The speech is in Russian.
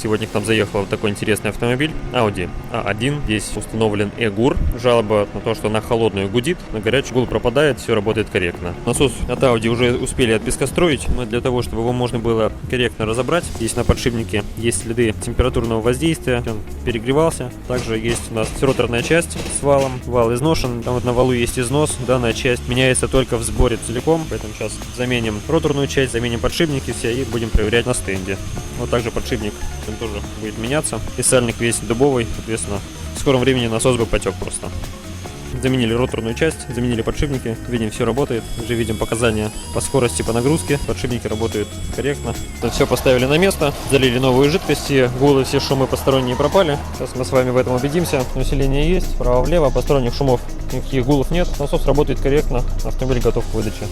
Сегодня к нам заехал вот такой интересный автомобиль Audi A1. Здесь установлен e-GUR. Жалоба на то, что на холодную гудит, на горячую GUR пропадает, все работает корректно. Насос от Audi уже успели отпескостроить, но для того, чтобы его можно было корректно разобрать, здесь на подшипнике есть следы температурного воздействия, он перегревался. Также есть у нас роторная часть с валом, вал изношен, там вот на валу есть износ, данная часть меняется только в сборе целиком, поэтому сейчас заменим роторную часть, заменим подшипники все и будем проверять на стенде. Вот также подшипник он тоже будет меняться, и сальник весь дубовый, соответственно в скором времени насос бы потек просто. Заменили роторную часть, заменили подшипники, видим, все работает, уже видим показания по скорости, по нагрузке, подшипники работают корректно. Все поставили на место, залили новые жидкости, гулы, все шумы посторонние пропали. Сейчас мы с вами в этом убедимся. Усиление есть, вправо-влево, посторонних шумов, никаких гулов нет, насос работает корректно, автомобиль готов к выдаче.